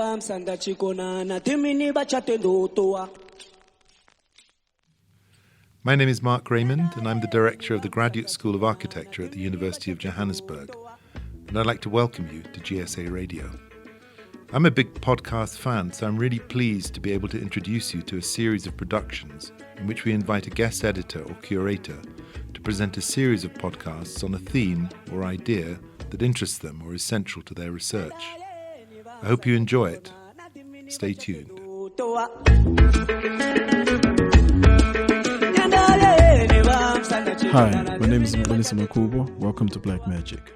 My name is Mark Raymond, and I'm the Director of the Graduate School of Architecture at the University of Johannesburg, and I'd like to welcome you to GSA Radio. I'm a big podcast fan, so I'm really pleased to be able to introduce you to a series of productions in which we invite a guest editor or curator to present a series of podcasts on a theme or idea that interests them or is central to their research. I hope you enjoy it. Stay tuned. Hi, my name is Njabulo. Welcome to Black Magic.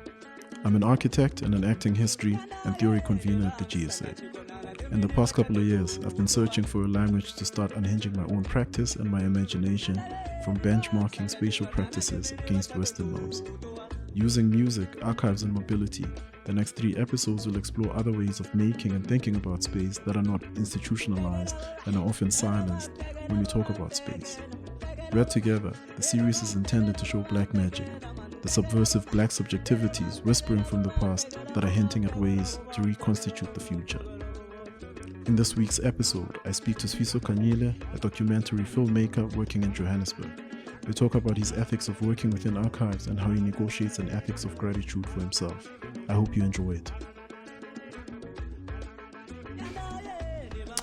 I'm an architect and an acting history and theory convener at the GSA. In the past couple of years, I've been searching for a language to start unhinging my own practice and my imagination from benchmarking spatial practices against Western norms. Using music, archives, and mobility, the next 3 episodes will explore other ways of making and thinking about space that are not institutionalized and are often silenced when we talk about space. Read together, the series is intended to show black magic, the subversive black subjectivities whispering from the past that are hinting at ways to reconstitute the future. In this week's episode, I speak to Sifiso Khanyile, a documentary filmmaker working in Johannesburg. We talk about his ethics of working within archives and how he negotiates an ethics of gratitude for himself. I hope you enjoy it.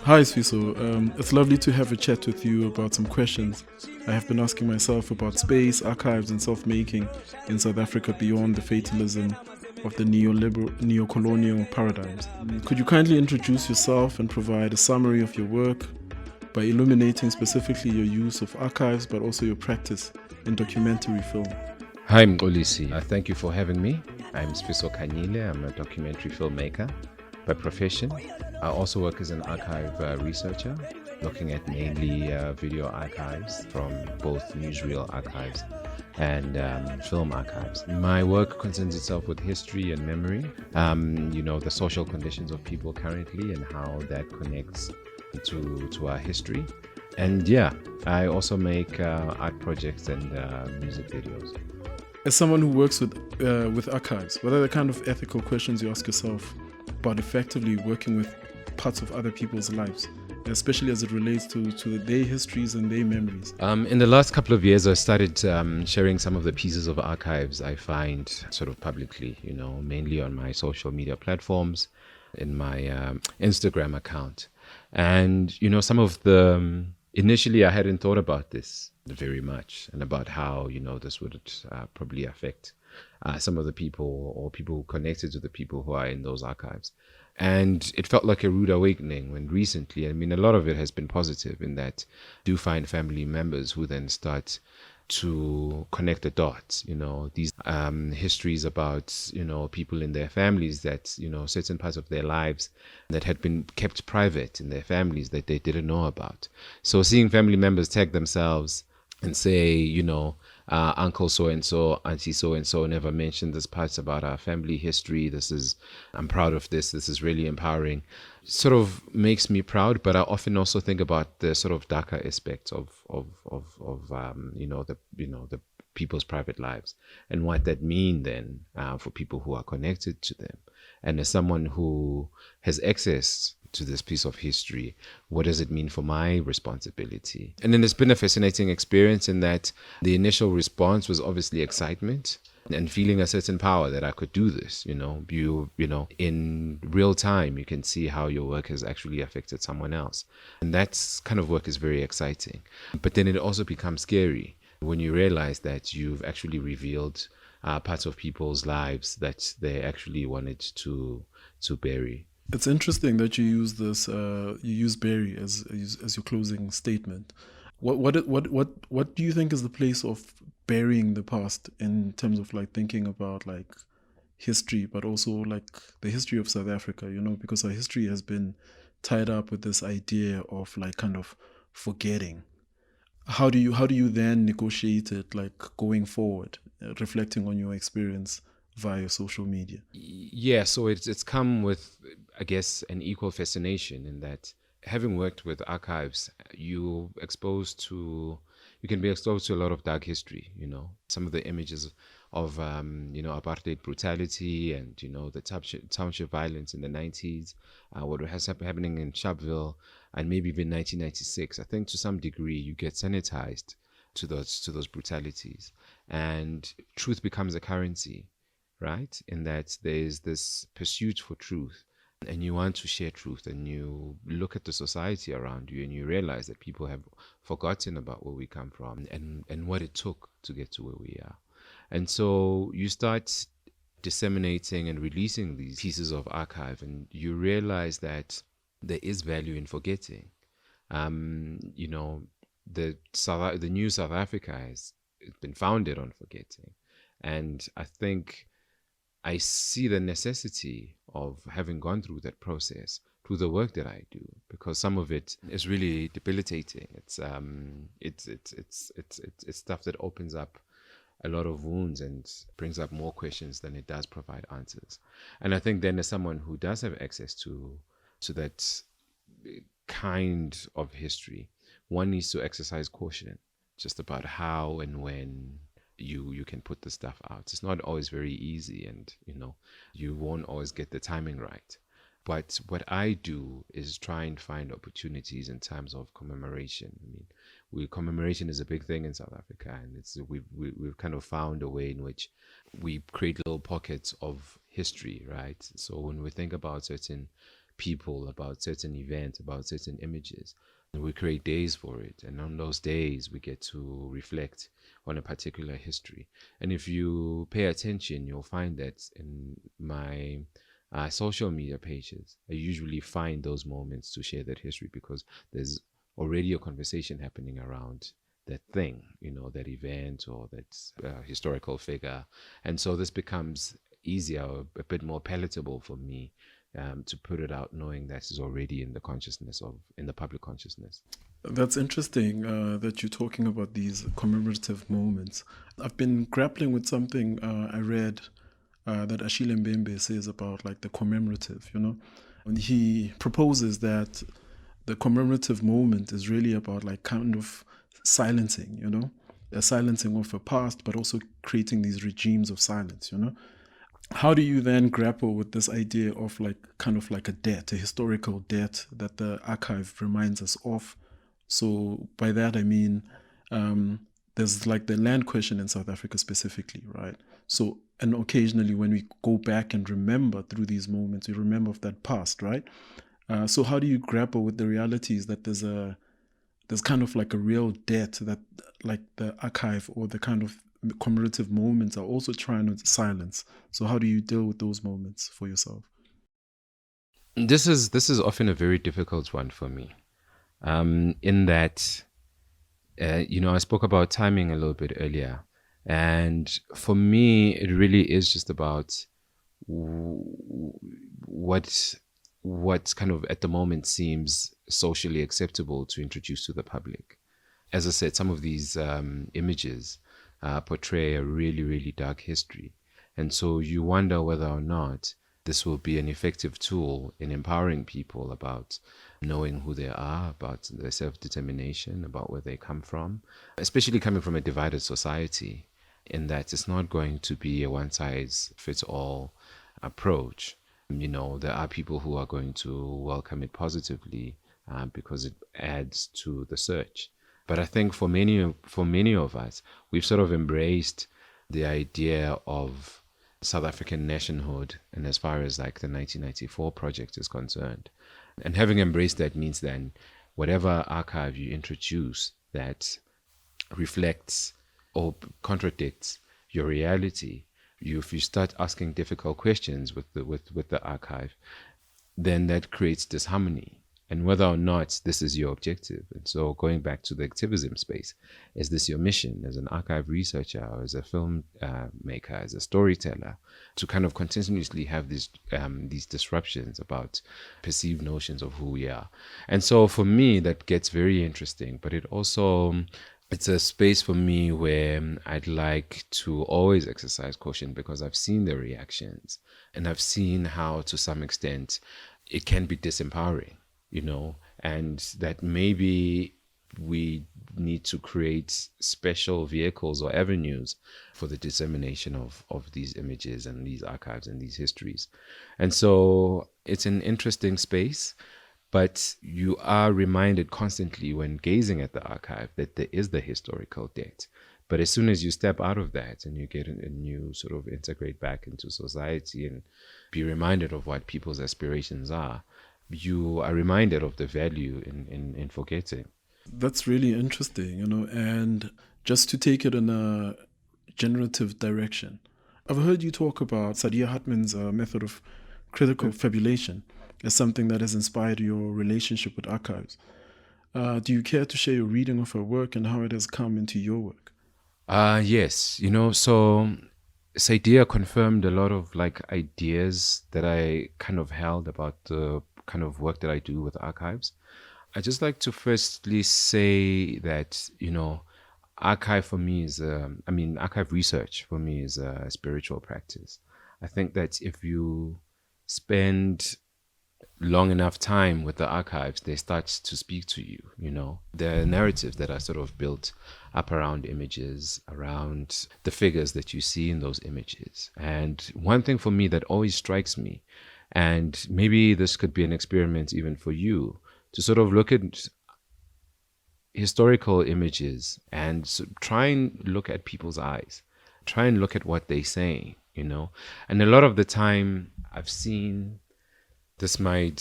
Hi Sifiso, it's lovely to have a chat with you about some questions I have been asking myself about space, archives and self-making in South Africa beyond the fatalism of the neo-colonial paradigms. Could you kindly introduce yourself and provide a summary of your work by illuminating specifically your use of archives but also your practice in documentary film? Hi Mqolisi, thank you for having me. I'm Sifiso Khanyile. I'm a documentary filmmaker by profession. I also work as an archive researcher, looking at mainly video archives from both newsreel archives and film archives. My work concerns itself with history and memory, the social conditions of people currently and how that connects to our history. And yeah, I also make art projects and music videos. As someone who works with archives, what are the kind of ethical questions you ask yourself about effectively working with parts of other people's lives, especially as it relates to their histories and their memories? In the last couple of years, I started sharing some of the pieces of archives I find sort of publicly, mainly on my social media platforms, in my Instagram account. And, some of the, initially I hadn't thought about this very much and about how, this would probably affect some of the people or people connected to the people who are in those archives. And it felt like a rude awakening when recently, a lot of it has been positive in that I do find family members who then start to connect the dots, these histories about, people in their families that, certain parts of their lives that had been kept private in their families that they didn't know about. So seeing family members tag themselves and say, uncle so-and-so, auntie so-and-so never mentioned this part about our family history. I'm proud of this. This is really empowering. Sort of makes me proud, but I often also think about the sort of darker aspects of the people's private lives and what that mean then for people who are connected to them. And as someone who has access to this piece of history, what does it mean for my responsibility? And then it's been a fascinating experience in that the initial response was obviously excitement and feeling a certain power that I could do this. In real time, you can see how your work has actually affected someone else. And that kind of work is very exciting. But then it also becomes scary when you realize that you've actually revealed parts of people's lives that they actually wanted to bury. It's interesting that you use this. You use bury as your closing statement. What do you think is the place of burying the past in terms of thinking about history, but also the history of South Africa? Because our history has been tied up with this idea of kind of forgetting. How do you then negotiate it going forward, reflecting on your experience via social media? Yeah, so it's come with, I guess, an equal fascination in that having worked with archives, you can be exposed to a lot of dark history, Some of the images apartheid brutality and, the township violence in the 90s, what was happening in Sharpeville, and maybe even 1996. I think to some degree you get sanitized to those brutalities, and truth becomes a currency, right? In that there's this pursuit for truth, and you want to share truth, and you look at the society around you and you realize that people have forgotten about where we come from and what it took to get to where we are. And so you start disseminating and releasing these pieces of archive, and you realize that there is value in forgetting. The new South Africa has been founded on forgetting. And I think I see the necessity of having gone through that process through the work that I do, because some of it is really debilitating. It's stuff that opens up a lot of wounds and brings up more questions than it does provide answers. And I think then, as someone who does have access to that kind of history, one needs to exercise caution just about how and when you can put the stuff out. It's not always very easy, and you won't always get the timing right. But what I do is try and find opportunities in terms of commemoration. I mean, commemoration is a big thing in South Africa, and we've kind of found a way in which we create little pockets of history, right? So when we think about certain people, about certain events, about certain images, we create days for it, and on those days we get to reflect on a particular history. And if you pay attention, you'll find that in my social media pages, I usually find those moments to share that history, because there's already a conversation happening around that thing, that event or that historical figure. And so this becomes easier, a bit more palatable for me to put it out, knowing that it's already in the public consciousness. That's interesting that you're talking about these commemorative moments. I've been grappling with something I read that Achille Mbembe says about like the commemorative, and he proposes that the commemorative moment is really about like kind of silencing, a silencing of the past, but also creating these regimes of silence, How do you then grapple with this idea of like kind of like a debt, a historical debt that the archive reminds us of? So by that I mean there's like the land question in South Africa specifically, right? So, and occasionally when we go back and remember through these moments, we remember of that past, right? So how do you grapple with the realities that there's kind of like a real debt that like the archive or the kind of commemorative moments are also trying to silence? So how do you deal with those moments for yourself? This is often a very difficult one for me, in that I spoke about timing a little bit earlier, and for me it really is just about what kind of at the moment seems socially acceptable to introduce to the public. As I said, some of these images portray a really, really dark history. And so you wonder whether or not this will be an effective tool in empowering people about knowing who they are, about their self-determination, about where they come from, especially coming from a divided society, in that it's not going to be a one-size-fits-all approach. There are people who are going to welcome it positively because it adds to the search. But I think for many of us, we've sort of embraced the idea of South African nationhood, and as far as like the 1994 project is concerned. And having embraced that means then whatever archive you introduce that reflects or contradicts your reality, if you start asking difficult questions with the archive, then that creates disharmony. And whether or not this is your objective. And so going back to the activism space, is this your mission as an archive researcher or as a film maker, as a storyteller, to kind of continuously have these disruptions about perceived notions of who we are? And so for me, that gets very interesting, but it's a space for me where I'd like to always exercise caution, because I've seen the reactions and I've seen how to some extent it can be disempowering. And that maybe we need to create special vehicles or avenues for the dissemination of these images and these archives and these histories. And so it's an interesting space, but you are reminded constantly when gazing at the archive that there is the historical debt. But as soon as you step out of that and you get and you sort of integrate back into society and be reminded of what people's aspirations are, you are reminded of the value in forgetting. That's really interesting, and just to take it in a generative direction, I've heard you talk about Saidiya Hartman's method of critical fabulation as something that has inspired your relationship with archives. Do you care to share your reading of her work and how it has come into your work? Yes, so Saidiya confirmed a lot of like ideas that I kind of held about the kind of work that I do with archives. I just like to firstly say that, archive for me is, archive research for me is a spiritual practice. I think that if you spend long enough time with the archives, they start to speak to you, There are narratives that are sort of built up around images, around the figures that you see in those images. And one thing for me that always strikes me, and maybe this could be an experiment even for you, to sort of look at historical images and try and look at people's eyes, try and look at what they say, And a lot of the time I've seen, this might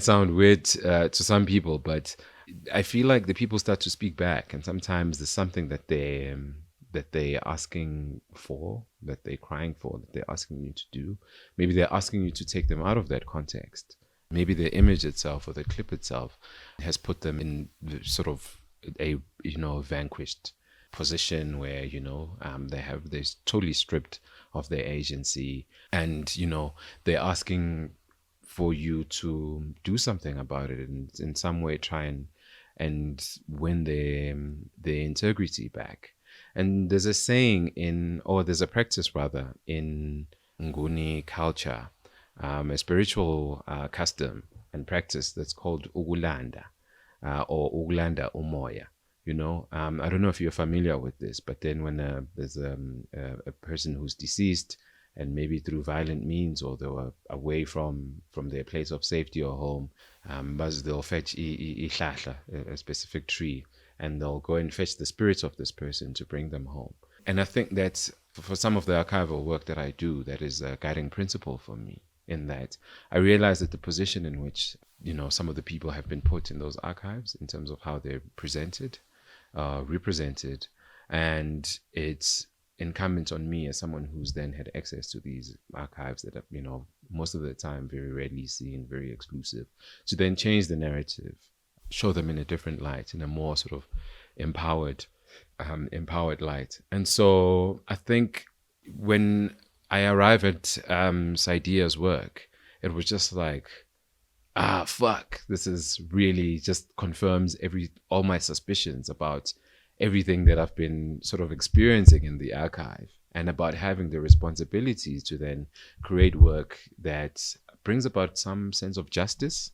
sound weird to some people, but I feel like the people start to speak back, and sometimes there's something that they're asking for, that they're crying for, that they're asking you to do. Maybe they're asking you to take them out of that context. Maybe the image itself or the clip itself has put them in sort of a vanquished position where they're totally stripped of their agency, and they're asking for you to do something about it and in some way try and win their integrity back. And there's a saying there's a practice rather in Nguni culture, a spiritual custom and practice that's called ukulanda or ukulanda umoya. I don't know if you're familiar with this, but then when there's a person who's deceased and maybe through violent means or they were away from their place of safety or home, they'll fetch a specific tree and they'll go and fetch the spirits of this person to bring them home. And I think that for some of the archival work that I do, that is a guiding principle for me, in that I realize that the position in which some of the people have been put in those archives in terms of how they're presented, represented, and it's incumbent on me as someone who's then had access to these archives that are most of the time very rarely seen, very exclusive, to then change the narrative, show them in a different light, in a more sort of empowered light. And so I think when I arrived at Saidiya's work, it was just like, fuck, this is really just confirms all my suspicions about everything that I've been sort of experiencing in the archive, and about having the responsibility to then create work that brings about some sense of justice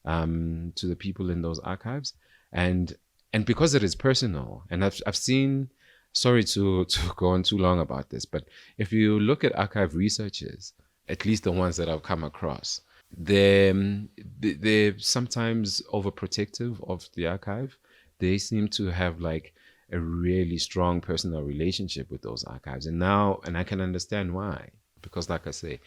to the people in those archives. And because it is personal, and I've seen, sorry to go on too long about this, but if you look at archive researchers, at least the ones that I've come across, they're sometimes overprotective of the archive. They seem to have like a really strong personal relationship with those archives. And I can understand why, because like I say,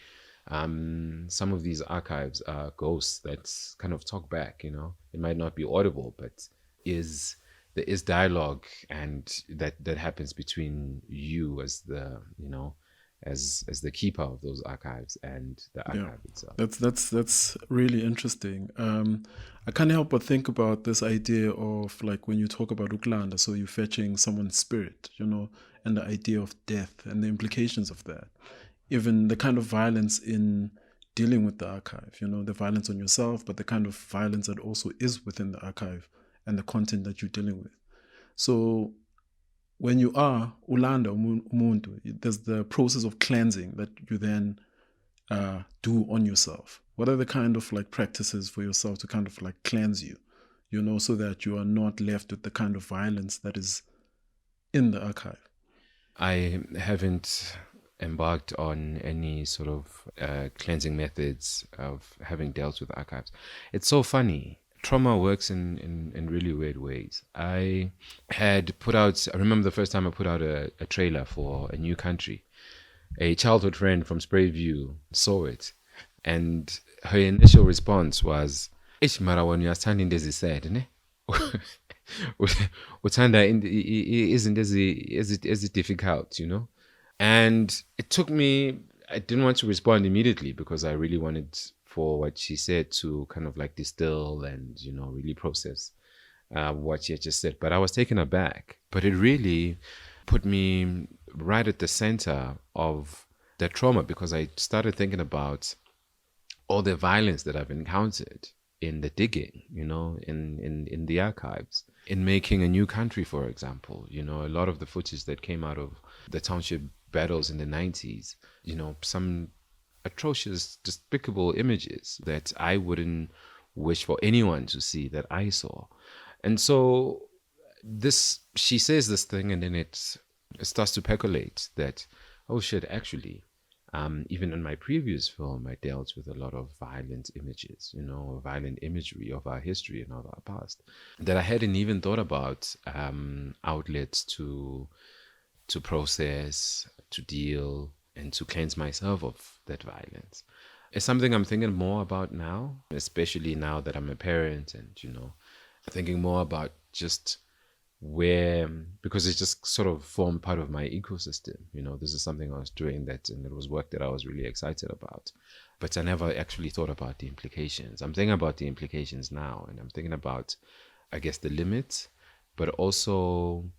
some of these archives are ghosts that kind of talk back, it might not be audible, but there is dialogue, and that happens between you as the, as the keeper of those archives and the archive itself. That's really interesting. I can't help but think about this idea of like when you talk about ukulanda, so you're fetching someone's spirit, and the idea of death and the implications of that. Even the kind of violence in dealing with the archive, the violence on yourself, but the kind of violence that also is within the archive and the content that you're dealing with. So when you are ulanda umuntu, there's the process of cleansing that you then do on yourself. What are the kind of like practices for yourself to kind of like cleanse you, so that you are not left with the kind of violence that is in the archive? I haven't embarked on any sort of cleansing methods of having dealt with archives. It's so funny. Trauma works in really weird ways. I remember the first time I put out a trailer for A New Country. A childhood friend from Sprayview saw it, and her initial response was, "Ish mara when you are standing there, he said, ne? Utanda isn't as it difficult, And it took me. I didn't want to respond immediately because I really wanted for what she said to kind of like distill and really process what she had just said. But I was taken aback. But it really put me right at the center of the trauma, because I started thinking about all the violence that I've encountered in the digging, in the archives, in making A New Country, for example. A lot of the footage that came out of the township battles in the 90s, some atrocious, despicable images that I wouldn't wish for anyone to see that I saw. And so she says this thing, and then it starts to percolate that, oh shit, actually, even in my previous film, I dealt with a lot of violent images, violent imagery of our history and of our past that I hadn't even thought about outlets to process, to deal, and to cleanse myself of that violence. It's something I'm thinking more about now, especially now that I'm a parent, and thinking more about just because it just sort of formed part of my ecosystem. This is something I was doing and it was work that I was really excited about, but I never actually thought about the implications. I'm thinking about the implications now, and I'm thinking about, I guess, the limits, but also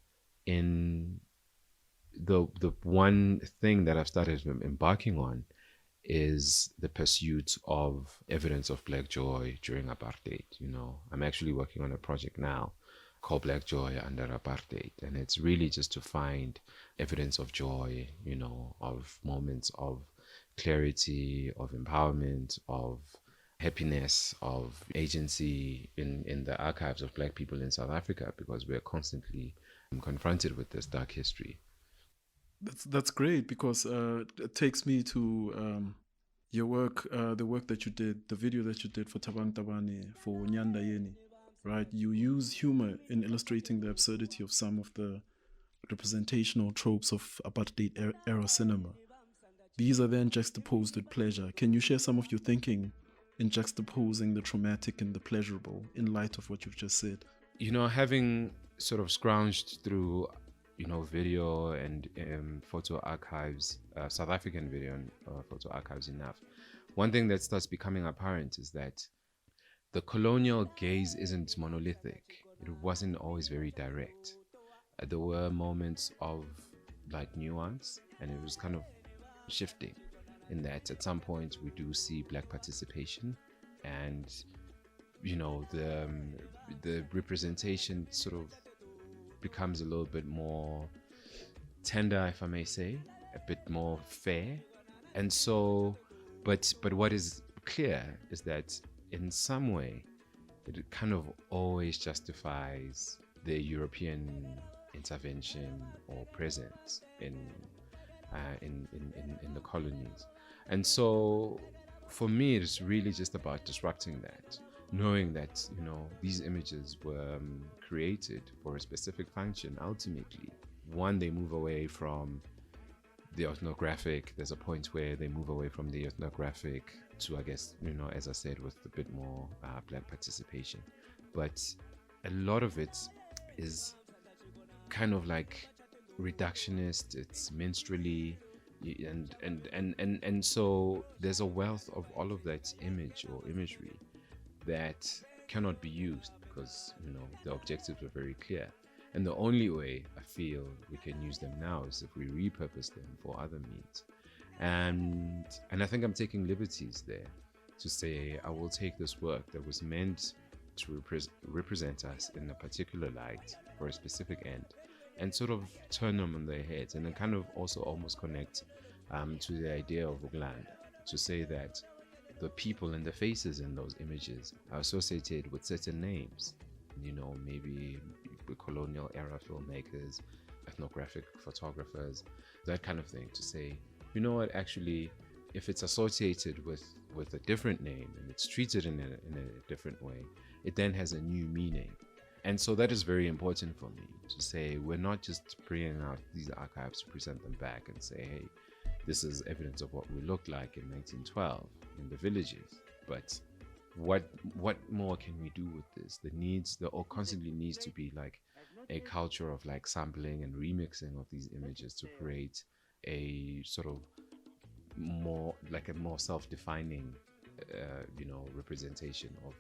in the one thing that I've started embarking on is the pursuit of evidence of Black joy during apartheid. I'm actually working on a project now called Black Joy Under Apartheid, and it's really just to find evidence of joy, of moments of clarity, of empowerment, of happiness, of agency in the archives of Black people in South Africa, because we're constantly confronted with this dark history. That's great, because it takes me to your work, the work that you did, the video that you did for Tabang Tabane, for Nyanda Yeni, right? You use humor in illustrating the absurdity of some of the representational tropes of apartheid-era cinema. These are then juxtaposed with pleasure. Can you share some of your thinking in juxtaposing the traumatic and the pleasurable in light of what you've just said? Having sort of scrounged through video and photo archives, South African video and photo archives enough, one thing that starts becoming apparent is that the colonial gaze isn't monolithic. It wasn't always very direct. There were moments of like nuance, and it was kind of shifting in that at some point we do see Black participation, and the representation sort of becomes a little bit more tender, if I may say, a bit more fair. And so, but what is clear is that in some way, it kind of always justifies the European intervention or presence in the colonies. And so, for me, it's really just about disrupting that, knowing that these images were created for a specific function. Ultimately, one, they move away from the ethnographic. There's a point where they move away from the ethnographic to, I guess, as I said, with a bit more Black participation. But a lot of it is kind of like reductionist. It's minstrelly, and so there's a wealth of all of that image or imagery that cannot be used because the objectives were very clear. And the only way I feel we can use them now is if we repurpose them for other means. And I think I'm taking liberties there to say I will take this work that was meant to represent us in a particular light for a specific end and sort of turn them on their heads, and then kind of also almost connect to the idea of Ugland, to say that the people and the faces in those images are associated with certain names maybe the colonial era filmmakers, ethnographic photographers, that kind of thing, to say, you know what, actually, if it's associated with a different name and it's treated in a different way, it then has a new meaning. And so that is very important for me, to say we're not just bringing out these archives to present them back and say, hey, this is evidence of what we looked like in 1912 in the villages, but what more can we do with this? There constantly needs to be like a culture of like sampling and remixing of these images to create a sort of more self-defining representation of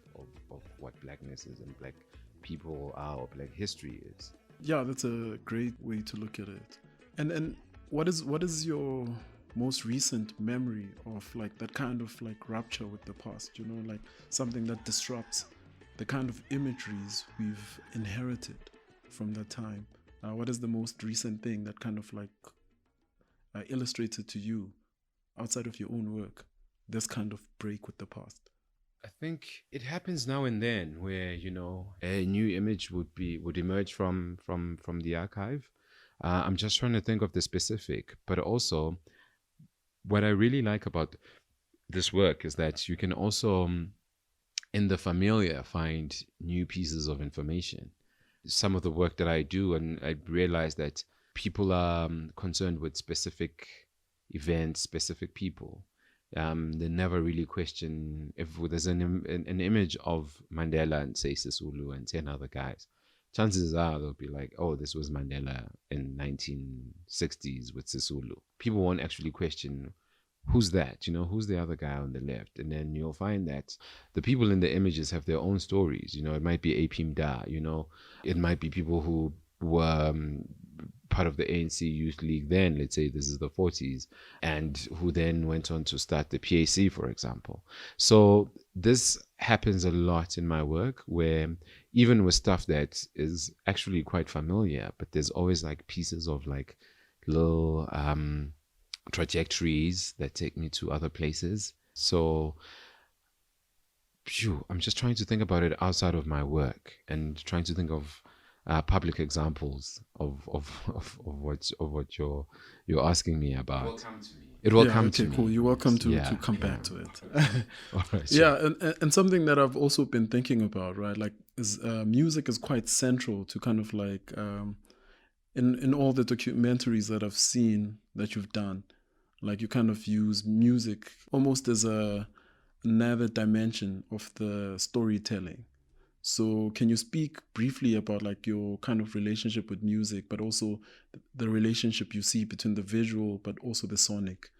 what blackness is and black people are, or black history is. Yeah, that's a great way to look at it. And what is your most recent memory of like that kind of like rupture with the past, like something that disrupts the kind of imageries we've inherited from that time? What is the most recent thing that kind of like illustrated to you, outside of your own work, this kind of break with the past? I think it happens now and then where, a new image would emerge from the archive. I'm just trying to think of the specific, but also what I really like about this work is that you can also, in the familiar, find new pieces of information. Some of the work that I do, and I realize that people are concerned with specific events, specific people. They never really question if there's an image of Mandela and say Sisulu and 10 other guys. Chances are they'll be like, oh, this was Mandela in 1960s with Sisulu. People won't actually question who's that, who's the other guy on the left. And then you'll find that the people in the images have their own stories. It might be Apim Da, it might be people who were part of the ANC Youth League then, let's say this is the 40s, and who then went on to start the PAC, for example. So this happens a lot in my work, where even with stuff that is actually quite familiar, but there's always like pieces of like little trajectories that take me to other places. So I'm just trying to think about it outside of my work and trying to think of public examples of what you're asking me about. It will come to me. It will come to me. Cool. You're welcome to come back to it. All right, yeah, and something that I've also been thinking about, right? Like, is music is quite central to kind of like in all the documentaries that I've seen that you've done. Like, you kind of use music almost as another dimension of the storytelling. So can you speak briefly about like your kind of relationship with music, but also the relationship you see between the visual, but also the sonic?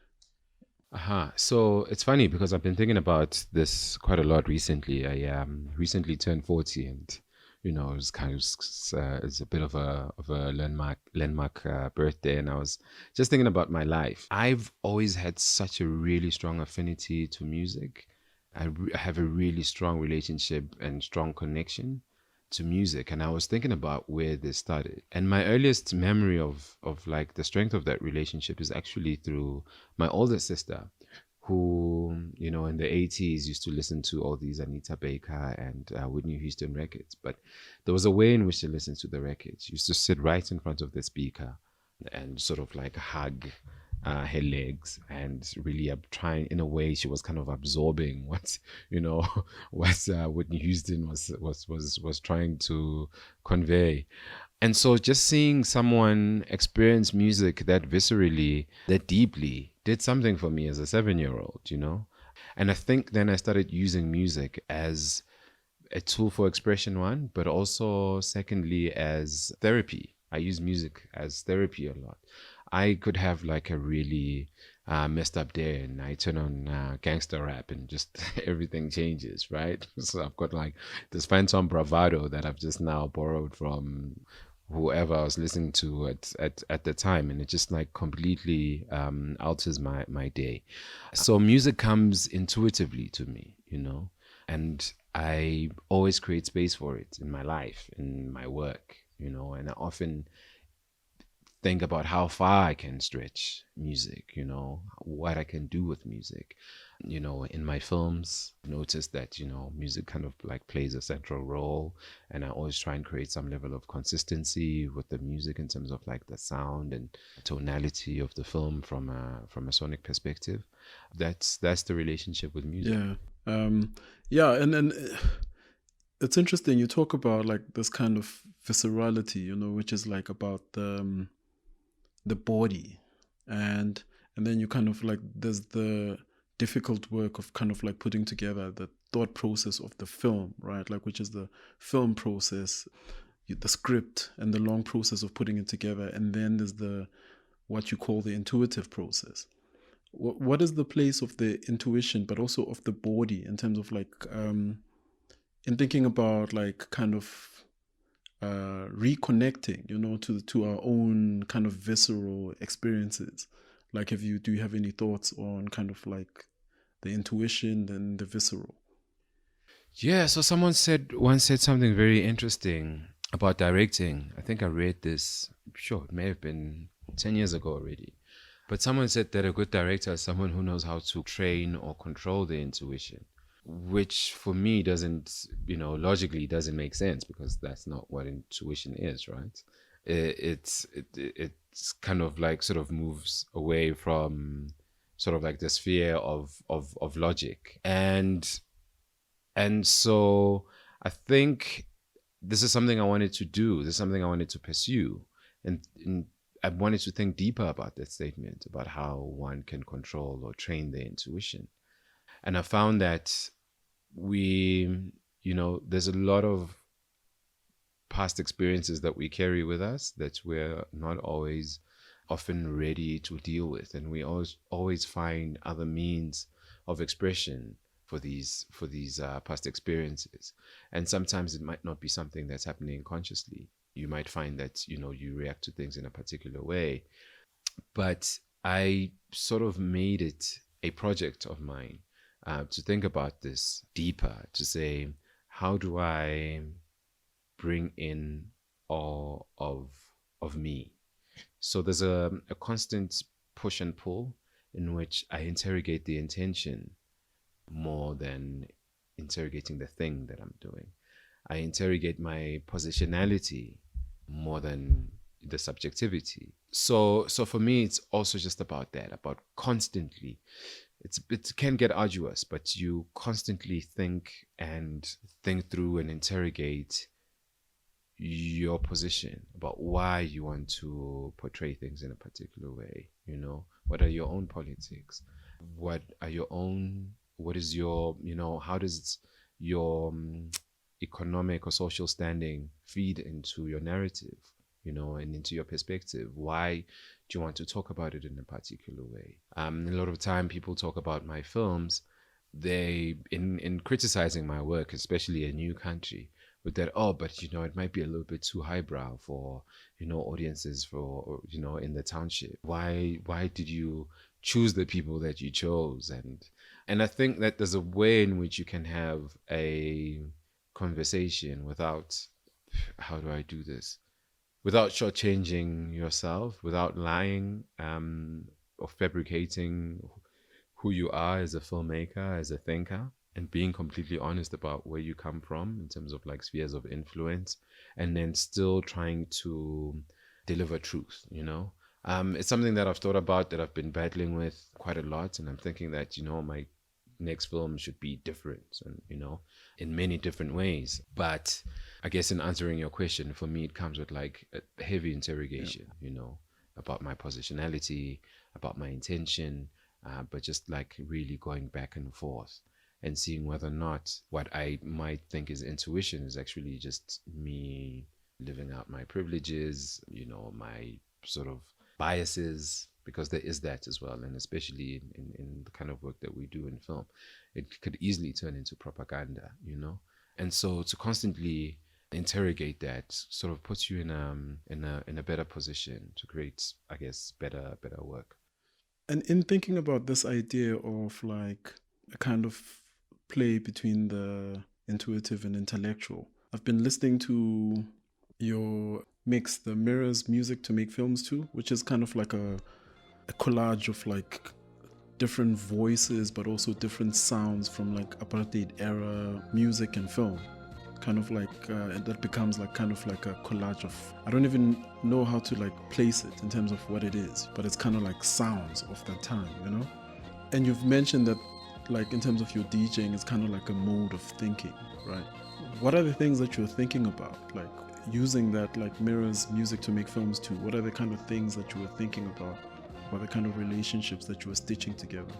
So it's funny because I've been thinking about this quite a lot recently. I recently turned 40, and it's kind of it's a bit of a landmark birthday, and I was just thinking about my life. I've always had such a really strong affinity to music. I have a really strong relationship and strong connection to music, and I was thinking about where this started. And my earliest memory of like the strength of that relationship is actually through my older sister, who in the 80s used to listen to all these Anita Baker and Whitney Houston records. But there was a way in which she listened to the records. She used to sit right in front of the speaker and sort of like hug her legs, and really trying, in a way, she was kind of absorbing what Whitney Houston was trying to convey. And so just seeing someone experience music that viscerally, that deeply, did something for me as a 7-year-old, And I think then I started using music as a tool for expression, one, but also secondly as therapy. I use music as therapy a lot. I could have like a really messed up day, and I turn on gangster rap and just everything changes, right? So I've got like this phantom bravado that I've just now borrowed from whoever I was listening to at the time, and it just like completely alters my day. So music comes intuitively to me, and I always create space for it in my life, in my work, and I often think about how far I can stretch music, what I can do with music. in my films, notice that, music kind of like plays a central role. And I always try and create some level of consistency with the music in terms of like the sound and tonality of the film from a sonic perspective. That's the relationship with music. And then it's interesting. You talk about like this kind of viscerality, which is like about the body, and then you kind of like there's the difficult work of kind of like putting together the thought process of the film, right? Like, which is the film process, the script, and the long process of putting it together, and then there's the what you call the intuitive process. What is the place of the intuition, but also of the body, in terms of like in thinking about like kind of reconnecting, to our own kind of visceral experiences? Like, do you have any thoughts on kind of like the intuition and the visceral? Yeah, so someone once said something very interesting about directing. I think I read this, sure, it may have been 10 years ago already. But someone said that a good director is someone who knows how to train or control the intuition, which for me doesn't, logically doesn't make sense, because that's not what intuition is, right? It's kind of like sort of moves away from sort of like the sphere of logic. And so I think this is something I wanted to do. This is something I wanted to pursue. And I wanted to think deeper about that statement, about how one can control or train their intuition. And I found that there's a lot of past experiences that we carry with us that we're not always often ready to deal with. And we always find other means of expression for these past experiences. And sometimes it might not be something that's happening consciously. You might find that, you react to things in a particular way. But I sort of made it a project of mine to think about this deeper, to say, how do I bring in all of me? So there's a constant push and pull in which I interrogate the intention more than interrogating the thing that I'm doing. I interrogate my positionality more than the subjectivity. So for me, it's also just about that, about constantly. It can get arduous, but you constantly think through and interrogate your position about why you want to portray things in a particular way. What are your own politics? What is your, how does your economic or social standing feed into your narrative, and into your perspective? Why do you want to talk about it in a particular way? A lot of time people talk about my films, they in criticizing my work, especially A New Country, with that, but it might be a little bit too highbrow for audiences for in the township. Why did you choose the people that you chose? And I think that there's a way in which you can have a conversation without, how do I do this, without shortchanging yourself, without lying or fabricating who you are as a filmmaker, as a thinker, and being completely honest about where you come from in terms of like spheres of influence, and then still trying to deliver truth. It's something that I've thought about, that I've been battling with quite a lot, and I'm thinking that my next film should be different, and in many different ways. But I guess in answering your question, for me it comes with like a heavy interrogation, about my positionality, about my intention, but just like really going back and forth and seeing whether or not what I might think is intuition is actually just me living out my privileges, my sort of biases, because there is that as well. And especially in the kind of work that we do in film, it could easily turn into propaganda, And so to constantly interrogate that sort of puts you in a better position to create, I guess, better work. And in thinking about this idea of like a kind of play between the intuitive and intellectual, I've been listening to your mix, the Mirrors Music to Make Films Too, which is kind of like a collage of like different voices, but also different sounds from like apartheid-era music and film. Kind of like that becomes like kind of like a collage of, I don't even know how to like place it in terms of what it is, but it's kind of like sounds of that time, you know. And you've mentioned that like in terms of your DJing, it's kind of like a mode of thinking, right? What are the things that you're thinking about, like using that like mirrors music to make films too? What are the kind of things that you were thinking about? What are the kind of relationships that you were stitching together?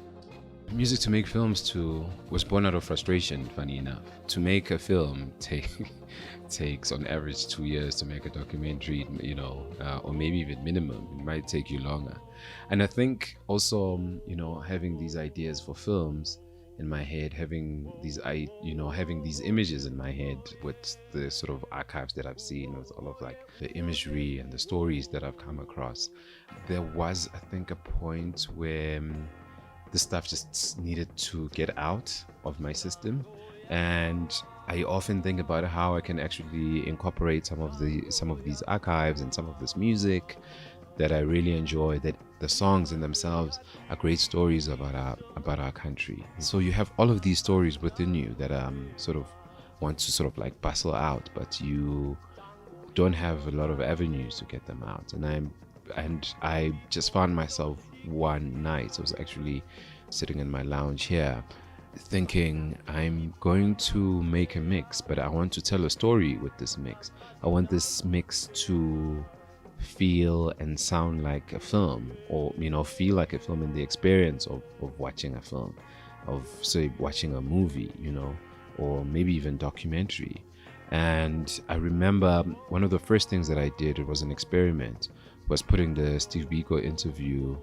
Music to make films too was born out of frustration, funny enough. To make a film takes on average 2 years to make a documentary, you know, or maybe even minimum. It might take you longer. And I think also, you know, having these ideas for films in my head, having these images in my head with the sort of archives that I've seen, with all of like the imagery and the stories that I've come across, there was, I think, a point where the stuff just needed to get out of my system. And I often think about how I can actually incorporate some of these archives and some of this music that I really enjoy, that the songs in themselves are great stories about our country. So you have all of these stories within you that sort of want to sort of like bustle out, but you don't have a lot of avenues to get them out. And I just found myself one night, I was actually sitting in my lounge here thinking, I'm going to make a mix, but I want to tell a story with this mix. I want this mix to feel and sound like a film, or, you know, feel like a film in the experience of watching a film, of say watching a movie, you know, or maybe even documentary. And I remember one of the first things that I did, it was an experiment, was putting the Steve Biko interview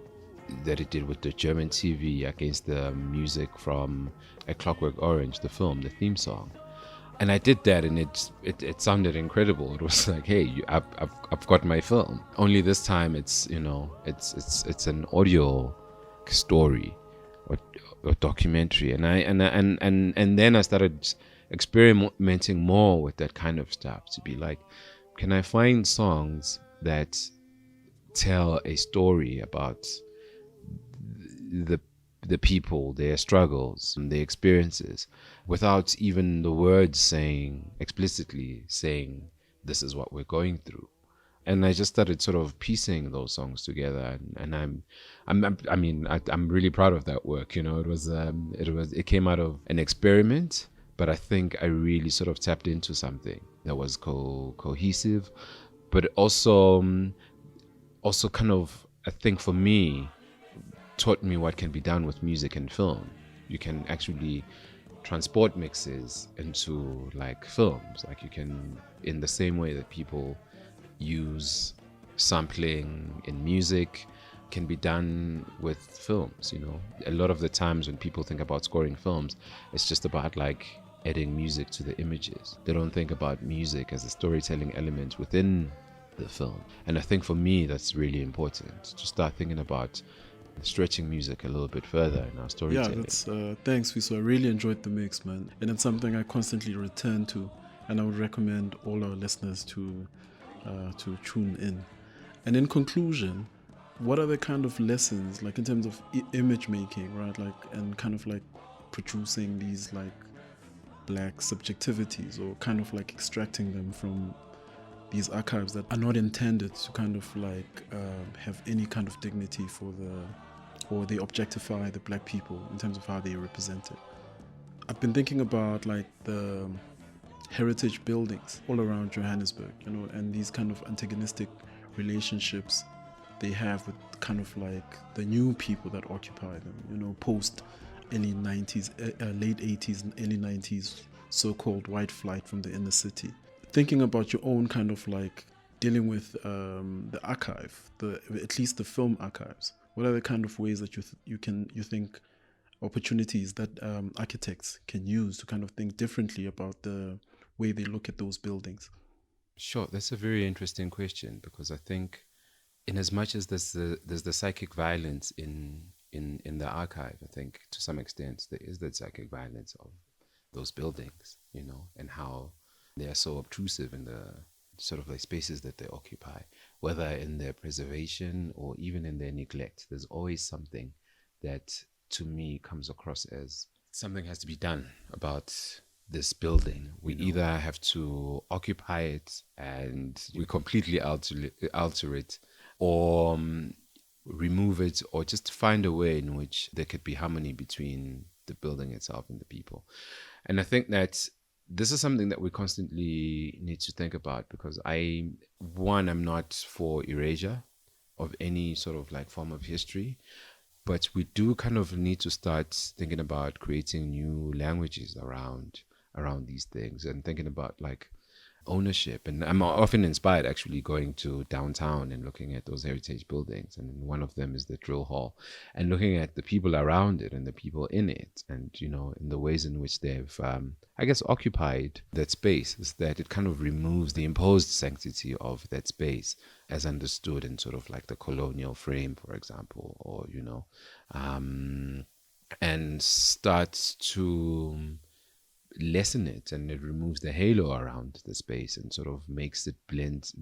that it did with the German TV against the music from A Clockwork Orange, the film, the theme song. And I did that, and it sounded incredible. It was like, hey, I've got my film. Only this time it's, you know, it's an audio story or documentary. And then I started experimenting more with that kind of stuff, to be like, can I find songs that tell a story about the people, their struggles, and their experiences, without even the words explicitly saying this is what we're going through. And I just started sort of piecing those songs together, and I'm really proud of that work. You know, it came out of an experiment, but I think I really sort of tapped into something that was cohesive, but also kind of, I think for me, taught me what can be done with music and film. You can actually transport mixes into like films. Like you can, in the same way that people use sampling in music, can be done with films. You know, a lot of the times when people think about scoring films, it's just about like adding music to the images. They don't think about music as a storytelling element within the film. And I think for me, that's really important, to start thinking about stretching music a little bit further in our storytelling. Yeah, that's thanks, Fiso. I really enjoyed the mix, man, and it's something I constantly return to, and I would recommend all our listeners to tune in. And in conclusion, what are the kind of lessons, like in terms of image making, right? Like, and kind of like producing these like black subjectivities, or kind of like extracting them from these archives that are not intended to kind of like have any kind of dignity or they objectify the black people in terms of how they represent it. I've been thinking about like the heritage buildings all around Johannesburg, you know, and these kind of antagonistic relationships they have with kind of like the new people that occupy them, you know, post early 90s, late 80s and early 90s so-called white flight from the inner city. Thinking about your own kind of like dealing with the archive, at least the film archives. What are the kind of ways that you think opportunities that architects can use to kind of think differently about the way they look at those buildings? Sure, that's a very interesting question, because I think, in as much as there's the psychic violence in the archive, I think to some extent there is that psychic violence of those buildings, you know, and how they are so obtrusive in the sort of like spaces that they occupy, whether in their preservation or even in their neglect. There's always something that to me comes across as something has to be done about this building. We either have to occupy it and we completely alter it, or remove it, or just find a way in which there could be harmony between the building itself and the people. And I think that this is something that we constantly need to think about, because I'm not for erasure of any sort of like form of history, but we do kind of need to start thinking about creating new languages around these things, and thinking about like ownership. And I'm often inspired actually going to downtown and looking at those heritage buildings, and one of them is the drill hall, and looking at the people around it and the people in it, and in the ways in which they've occupied that space, is that it kind of removes the imposed sanctity of that space as understood in sort of like the colonial frame, for example, or and starts to lessen it, and it removes the halo around the space and sort of makes it blend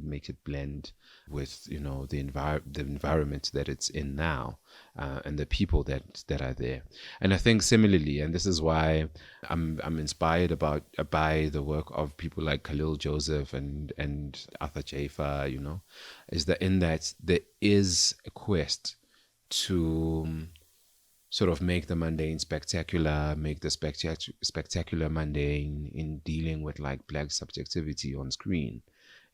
with the environment that it's in now, and the people that are there. And I think similarly, and this is why I'm inspired by the work of people like Khalil Joseph and Arthur Jafa, is that in that there is a quest to sort of make the mundane spectacular, make the spectacular mundane in dealing with like Black subjectivity on screen,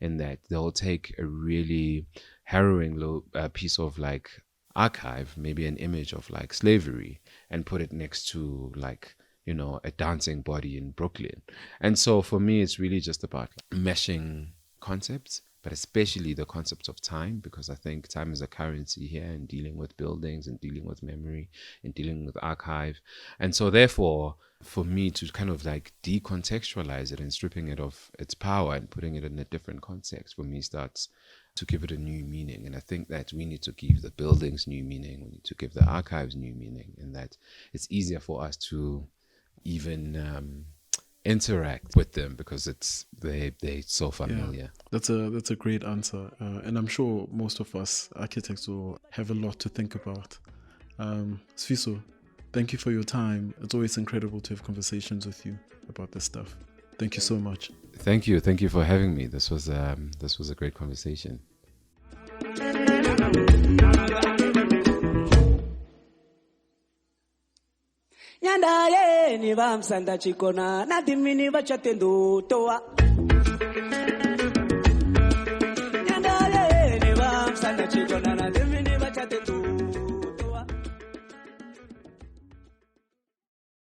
in that they'll take a really harrowing piece of like archive, maybe an image of like slavery, and put it next to like a dancing body in Brooklyn. And so for me, it's really just about meshing concepts, but especially the concept of time, because I think time is a currency here in dealing with buildings and dealing with memory and dealing with archive. And so therefore, for me to kind of like decontextualize it and stripping it of its power and putting it in a different context, for me starts to give it a new meaning. And I think that we need to give the buildings new meaning, we need to give the archives new meaning, and that it's easier for us to even interact with them because they're so familiar. Yeah, that's a great answer, and I'm sure most of us architects will have a lot to think about. Sifiso, thank you for your time. It's always incredible to have conversations with you about this stuff. Thank you so much. Thank you for having me. This was a great conversation. Nyandaye ni vamsanda chikona na dimini vachatendo toa. Nyandaye ni vamsanda chikona.